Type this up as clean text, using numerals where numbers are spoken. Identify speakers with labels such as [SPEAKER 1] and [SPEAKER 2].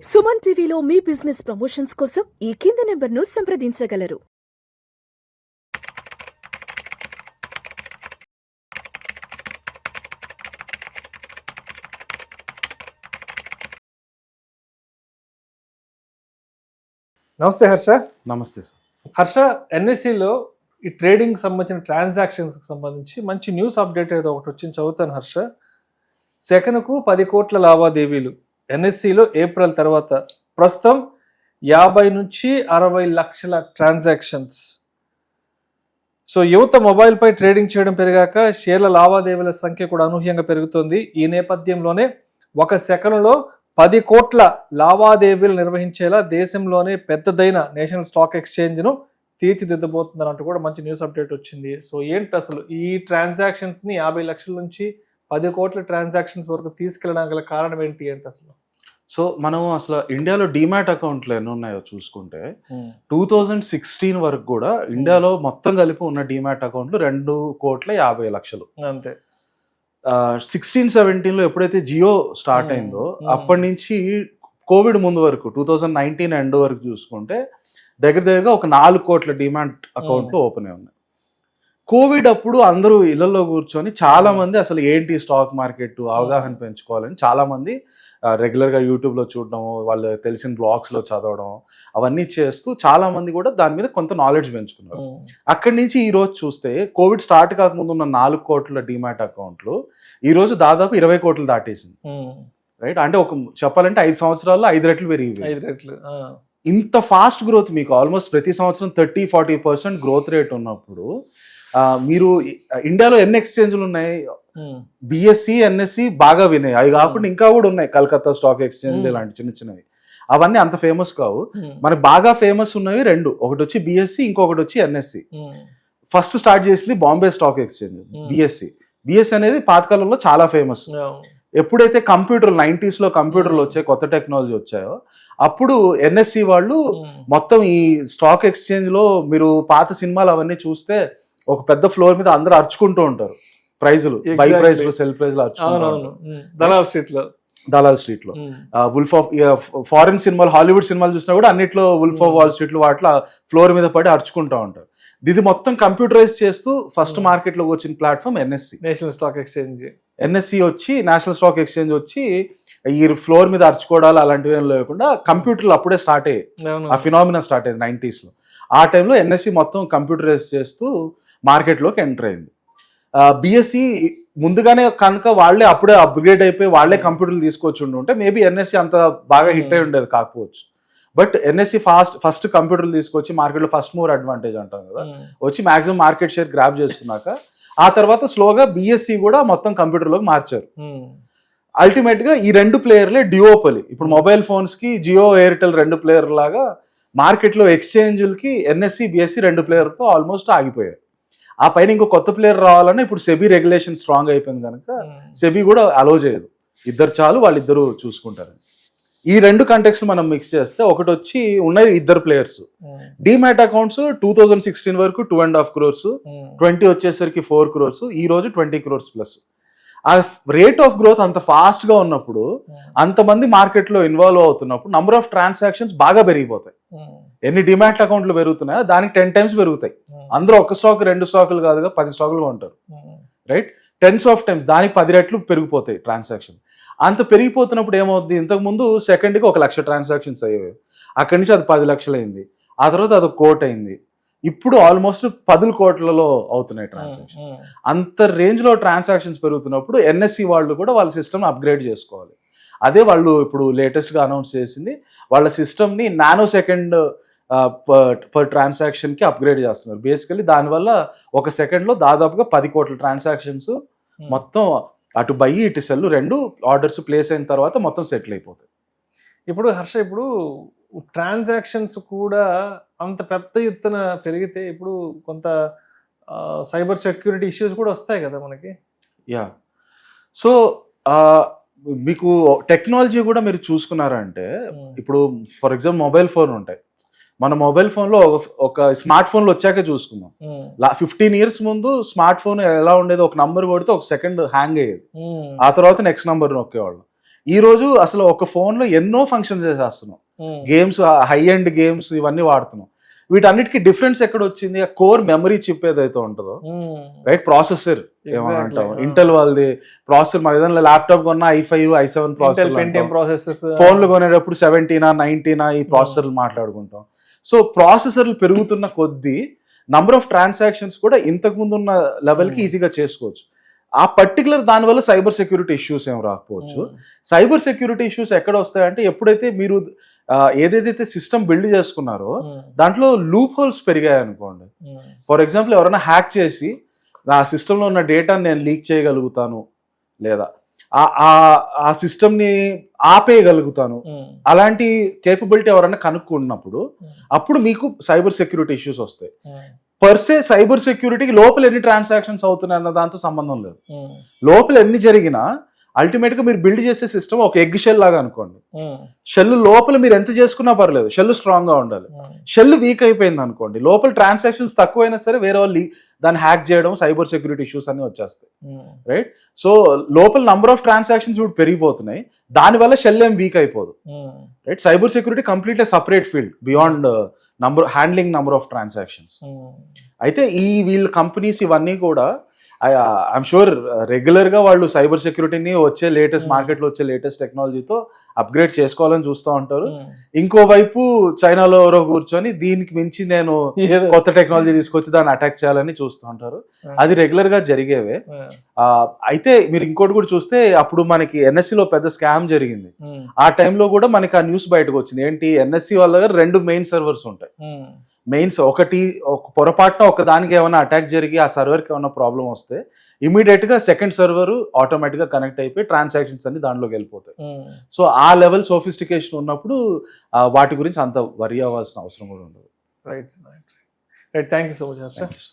[SPEAKER 1] సుమన్ టీవీలో మీ business promotions కోసం ఈ కింది నెంబర్ను సంప్రదించగలరు.
[SPEAKER 2] నమస్తే హర్ష.
[SPEAKER 3] నమస్తే.
[SPEAKER 2] హర్ష, ఎన్ఎస్సిలో ఈ ట్రేడింగ్ సంబంధించిన ట్రాన్సాక్షన్స్కి సంబంధించి మంచి న్యూస్ అప్డేట్ ఏదో ఒకటి వచ్చింది, చదువుతాను హర్ష. సెకనుకు 10 కోట్ల లావాదేవీలు ఎన్ఎస్సిలో ఏప్రిల్ తర్వాత. ప్రస్తుతం 50 నుంచి 60 లక్షల ట్రాన్సాక్షన్స్. సో యువత మొబైల్పై ట్రేడింగ్ చేయడం పెరిగాక షేర్ల లావాదేవీల సంఖ్య కూడా అనూహ్యంగా పెరుగుతోంది. ఈ నేపథ్యంలోనే ఒక సెకనులో 10 కోట్ల లావాదేవీలు నిర్వహించేలా దేశంలోనే పెద్దదైన నేషనల్ స్టాక్ ఎక్స్చేంజ్ను తీర్చిదిద్దబోతుందని అంటూ కూడా మంచి న్యూస్ అప్డేట్ వచ్చింది. సో ఏంటి అసలు ఈ ట్రాన్సాక్షన్స్ని 50 లక్షల నుంచి 10 కోట్ల ట్రాన్సాక్షన్స్ వరకు తీసుకెళ్ళడానికి గల కారణం ఏంటి అసలు?
[SPEAKER 3] సో మనం అసలు ఇండియాలో డీమ్యాట్ అకౌంట్లు ఎన్ని ఉన్నాయో చూసుకుంటే 2016 వరకు కూడా ఇండియాలో మొత్తం కలిపి ఉన్న డీమ్యాట్ అకౌంట్లు 2,50,00,000
[SPEAKER 2] అంతే.
[SPEAKER 3] 16-17లో ఎప్పుడైతే జియో స్టార్ట్ అయిందో అప్పటి నుంచి కోవిడ్ ముందు వరకు 2019 ఎండ్ వరకు చూసుకుంటే దగ్గరగా ఒక 4 కోట్ల డిమాట్ అకౌంట్లు ఓపెన్ అయి ఉన్నాయి. కోవిడ్ అప్పుడు అందరూ ఇళ్లలో కూర్చొని చాలా మంది అసలు ఏంటి స్టాక్ మార్కెట్ అవగాహన పెంచుకోవాలని చాలా మంది రెగ్యులర్గా యూట్యూబ్లో చూడడం, వాళ్ళు తెలిసిన బ్లాగ్స్లో చదవడం అవన్నీ చేస్తూ చాలా మంది కూడా దాని మీద కొంత నాలెడ్జ్ పెంచుకున్నారు. అక్కడి నుంచి ఈ రోజు చూస్తే కోవిడ్ స్టార్ట్ కాకముందు ఉన్న 4 కోట్ల డిమాట్ అకౌంట్లు ఈ రోజు దాదాపు 20 కోట్లు దాటేసింది. రైట్, అంటే ఒక చెప్పాలంటే 5 సంవత్సరాల్లో 5 రెట్లు పెరిగింది.
[SPEAKER 2] 5 రెట్లు.
[SPEAKER 3] ఇంత ఫాస్ట్ గ్రోత్ మీకు ఆల్మోస్ట్ ప్రతి సంవత్సరం 30-40% గ్రోత్ రేట్ ఉన్నప్పుడు మీరు ఇండియాలో ఎన్ని ఎక్స్చేంజ్లు ఉన్నాయి? బిఎస్సి, ఎన్ఎస్సి బాగా వినాయి. అవి కాకుండా ఇంకా కూడా ఉన్నాయి, కలకత్తా స్టాక్ ఎక్స్చేంజ్ ఇలాంటి చిన్న చిన్నవి. అవన్నీ అంత ఫేమస్ కావు. మనకు బాగా ఫేమస్ ఉన్నవి 2, ఒకటి వచ్చి బిఎస్సి, ఇంకొకటి వచ్చి ఎన్ఎస్సి. ఫస్ట్ స్టార్ట్ చేసింది Bombay stock exchange, BSc. BSc అనేది పాతకాలంలో చాలా ఫేమస్. ఎప్పుడైతే కంప్యూటర్ 90sలో కంప్యూటర్లు వచ్చాయి, కొత్త టెక్నాలజీ వచ్చాయో అప్పుడు ఎన్ఎస్సి వాళ్ళు మొత్తం ఈ స్టాక్ ఎక్స్చేంజ్ లో మీరు పాత సినిమాలు అవన్నీ చూస్తే ఒక పెద్ద ఫ్లోర్ మీద అందరూ అరుచుకుంటూ ఉంటారు, ప్రైజులు by price cell price Dalal street లో. వుల్ఫ్ ఆఫ్ ఫారిన్ సినిమాలు, హాలీవుడ్ సినిమాలు చూసినా కూడా అన్నిట్లో వుల్ఫ్ ఆఫ్ వాల్ స్ట్రీట్ లో వాటిలో ఫ్లోర్ మీద పడి అరుచుకుంటూ ఉంటారు. ఇది మొత్తం కంప్యూటరైజ్ చేస్తూ ఫస్ట్ మార్కెట్ లోకి వచ్చిన platform NSC,
[SPEAKER 2] national stock exchange.
[SPEAKER 3] NSC వచ్చి నేషనల్ స్టాక్ ఎక్స్చేంజ్ వచ్చి ఈ ఫ్లోర్ మీద అరుచుకోవడాలు అలాంటివి ఏం లేకుండా కంప్యూటర్లు అప్పుడే స్టార్ట్ అయ్యాయి. ఆ ఫినామినా స్టార్ట్ అయ్యింది 90sలో. ఆ టైంలో ఎన్ఎస్సి మొత్తం కంప్యూటరైజ్ చేస్తూ మార్కెట్లోకి ఎంటర్ అయింది. బిఎస్సి ముందుగానే కనుక వాళ్ళే అప్పుడే అప్గ్రేడ్ అయిపోయి వాళ్ళే కంప్యూటర్లు తీసుకొచ్చి ఉంటే మేబీ ఎన్ఎస్సి అంత బాగా హిట్ అయి ఉండేది కాకపోవచ్చు. బట్ ఎన్ఎస్సి ఫస్ట్ కంప్యూటర్లు తీసుకొచ్చి మార్కెట్లో ఫస్ట్ మూవర్ అడ్వాంటేజ్ అంటాం కదా, వచ్చి మాక్సిమం మార్కెట్ షేర్ గ్రాప్ చేసుకున్నాక ఆ తర్వాత స్లోగా బిఎస్సి కూడా మొత్తం కంప్యూటర్లోకి మార్చారు. అల్టిమేట్ గా ఈ 2 ప్లేయర్లే డ్యూఓపలి. ఇప్పుడు మొబైల్ ఫోన్స్ కి జియో, ఎయిర్టెల్ 2 ప్లేయర్ లాగా మార్కెట్లో ఎక్స్చేంజ్లకి ఎన్ఎస్సి, బిఎస్సి 2 ప్లేయర్తో ఆల్మోస్ట్ ఆగిపోయాయి. ఆ పైన ఇంకో కొత్త ప్లేయర్ రావాలన్నా ఇప్పుడు సెబీ రెగ్యులేషన్ స్ట్రాంగ్ అయిపోయింది కనుక సెబీ కూడా అలో చేయదు, ఇద్దరు చాలు, వాళ్ళిద్దరూ చూసుకుంటారు. ఈ 2 కంటెక్స్ట్ మనం మిక్స్ చేస్తే ఒకటి వచ్చి ఉన్నాయి 2 ప్లేయర్స్. డిమాట్ అకౌంట్స్ 2016 వరకు 2.5 crores, 20 వచ్చేసరికి 4 crores, ఈ రోజు 20 crores ప్లస్. ఆ రేట్ ఆఫ్ గ్రోత్ అంత ఫాస్ట్ గా ఉన్నప్పుడు, అంతమంది మార్కెట్ లో ఇన్వాల్వ్ అవుతున్నప్పుడు నంబర్ ఆఫ్ ట్రాన్సాక్షన్స్ బాగా పెరిగిపోతాయి. ఎన్ని డిమాట్ అకౌంట్లు పెరుగుతున్నాయో దానికి 10 times పెరుగుతాయి. అందరూ ఒక స్టాక్ 2 స్టాకులు కాదుగా 10 స్టాకులు ఉంటారు, రైట్? 10s of times దానికి 10 రెట్లు పెరిగిపోతాయి ట్రాన్సాక్షన్. అంత పెరిగిపోతున్నప్పుడు ఏమవుతుంది, ఇంతకుముందు సెకండ్కి 1 లక్ష ట్రాన్సాక్షన్స్ అయ్యేవి, అక్కడి నుంచి అది 10 లక్షలు అయింది, ఆ తర్వాత అది 1 కోటి అయింది, ఇప్పుడు ఆల్మోస్ట్ 10 కోట్లలో అవుతున్నాయి ట్రాన్సాక్షన్. అంత రేంజ్ లో ట్రాన్సాక్షన్స్ పెరుగుతున్నప్పుడు ఎన్ఎస్సి వాళ్ళు కూడా వాళ్ళ సిస్టమ్ అప్గ్రేడ్ చేసుకోవాలి. అదే వాళ్ళు ఇప్పుడు లేటెస్ట్ గా అనౌన్స్ చేసింది, వాళ్ళ సిస్టమ్ ని నానో సెకండ్ పర్ ట్రాన్సాక్షన్ కి అప్గ్రేడ్ చేస్తున్నారు. బేసికలీ దానివల్ల ఒక సెకండ్ లో దాదాపుగా 10 కోట్ల ట్రాన్సాక్షన్స్ మొత్తం అటు బై ఇటు సెల్ 2 ఆర్డర్స్ ప్లేస్ అయిన తర్వాత మొత్తం సెటిల్ అయిపోతాయి.
[SPEAKER 2] ఇప్పుడు హర్ష, ఇప్పుడు ట్రాన్సాక్షన్స్ కూడా అంత పెద్ద ఎత్తున పెరిగితే ఇప్పుడు కొంత సైబర్ సెక్యూరిటీ ఇష్యూస్ కూడా వస్తాయి కదా మనకి.
[SPEAKER 3] యా, సో మీకు టెక్నాలజీ కూడా మీరు చూసుకున్నారంటే ఇప్పుడు ఫర్ ఎగ్జాంపుల్ మొబైల్ ఫోన్ ఉంటాయి, మన మొబైల్ ఫోన్ లో ఒక స్మార్ట్ ఫోన్లు వచ్చాకే చూసుకుందాం. 15 years ముందు స్మార్ట్ ఫోన్ ఎలా ఉండేది, ఒక నంబర్ కొడితే 1 second హ్యాంగ్ అయ్యేది, ఆ తర్వాత నెక్స్ట్ నంబర్ నొక్కేవాళ్ళం. ఈ రోజు అసలు ఒక ఫోన్ లో ఎన్నో ఫంక్షన్స్ చేసేస్తున్నాం, గేమ్స్, హై ఎండ్ గేమ్స్ ఇవన్నీ వాడుతున్నాం. వీటన్నిటికీ డిఫరెన్స్ ఎక్కడ వచ్చింది? ఆ కోర్ మెమరీ చిప్ ఏదైతే ఉంటుందో, రైట్, ప్రాసెసర్ ఏమంటాం, ఇంటెల్ వాళ్ళది ప్రాసెసర్. మన ఏదైనా ల్యాప్టాప్ కొన్నా i5 i7 ప్రాసెసర్, ఫోన్లు కొనేటప్పుడు 17 19 ఈ ప్రాసెసర్లు మాట్లాడుకుంటాం. సో ప్రాసెసర్లు పెరుగుతున్న కొద్దీ నంబర్ ఆఫ్ ట్రాన్సాక్షన్స్ కూడా ఇంతకు ముందు ఉన్న లెవెల్కి ఈజీగా చేసుకోవచ్చు. ఆ పర్టికులర్ దానివల్ల సైబర్ సెక్యూరిటీ ఇష్యూస్ ఏం రాకపోవచ్చు. సైబర్ సెక్యూరిటీ ఇష్యూస్ ఎక్కడ వస్తాయంటే ఎప్పుడైతే మీరు ఏదైతే సిస్టమ్ బిల్డ్ చేసుకున్నారో దాంట్లో లూప్ హోల్స్ పెరిగాయి అనుకోండి. ఫర్ ఎగ్జాంపుల్ ఎవరైనా హ్యాక్ చేసి నా సిస్టంలో ఉన్న డేటాని నేను లీక్ చేయగలుగుతాను, లేదా ఆ సిస్టమ్ని ఆపేయగలుగుతాను, అలాంటి కేపబిలిటీ ఎవరైనా కనుక్కున్నప్పుడు అప్పుడు మీకు సైబర్ సెక్యూరిటీ ఇష్యూస్ వస్తాయి. పర్సే సైబర్ సెక్యూరిటీకి లోపల ఎన్ని ట్రాన్సాక్షన్స్ అవుతున్నాయి అన్న దాంతో సంబంధం లేదు. లోపల ఎన్ని జరిగినా అల్టిమేట్ గా మీరు బిల్డ్ చేసే సిస్టమ్ ఒక ఎగ్ షెల్ లాగా అనుకోండి. షెల్ లోపల మీరు ఎంత చేసుకున్నా పర్లేదు, షెల్ స్ట్రాంగ్ గా ఉండాలి. షెల్ వీక్ అయిపోయింది అనుకోండి, లోపల ట్రాన్సాక్షన్స్ తక్కువైనా సరే వేరే వాళ్ళు దాన్ని హ్యాక్ చేయడం, సైబర్ సెక్యూరిటీ ఇష్యూస్ అన్ని వచ్చేస్తాయి, రైట్. సో లోపల నంబర్ ఆఫ్ ట్రాన్సాక్షన్స్ ఇప్పుడు పెరిగిపోతున్నాయి, దానివల్ల షెల్ ఏం వీక్ అయిపోదు, right. Cyber security completely separate field beyond handling number of transactions. అయితే వీళ్ళ కంపెనీస్ ఇవన్నీ కూడా ఐఎమ్ షూర్ రెగ్యులర్ గా వాళ్ళు సైబర్ సెక్యూరిటీని వచ్చే లేటెస్ట్ మార్కెట్లో వచ్చే లేటెస్ట్ టెక్నాలజీతో అప్గ్రేడ్ చేసుకోవాలని చూస్తూ ఉంటారు. ఇంకోవైపు చైనాలో ఎవరో కూర్చొని దీనికి మించి నేను కొత్త టెక్నాలజీ తీసుకొచ్చి దాన్ని అటాక్ చేయాలని చూస్తూ ఉంటారు. అది రెగ్యులర్ గా జరిగేవే. అయితే మీరు ఇంకోటి కూడా చూస్తే అప్పుడు మనకి ఎన్ఎస్సిలో పెద్ద స్కామ్ జరిగింది. ఆ టైంలో కూడా మనకి ఆ న్యూస్ బయటకు వచ్చింది. ఏంటి, ఎన్ఎస్సి వాళ్ళ దగ్గర 2 మెయిన్ సర్వర్స్ ఉంటాయి. మెయిన్స్ ఒక పొరపాటున ఒక దానికి ఏమైనా అటాక్ జరిగి ఆ సర్వర్కి ఏమైనా ప్రాబ్లం వస్తే ఇమీడియట్ గా సెకండ్ సర్వర్ ఆటోమేటిక్ గా కనెక్ట్ అయిపోయి ట్రాన్సాక్షన్స్ అన్ని దాంట్లోకి వెళ్ళిపోతాయి. సో ఆ లెవెల్ సోఫిస్టికేషన్ ఉన్నప్పుడు వాటి గురించి అంత వరీ అవ్వాల్సిన అవసరం కూడా ఉండదు.
[SPEAKER 2] Right right thank you so much.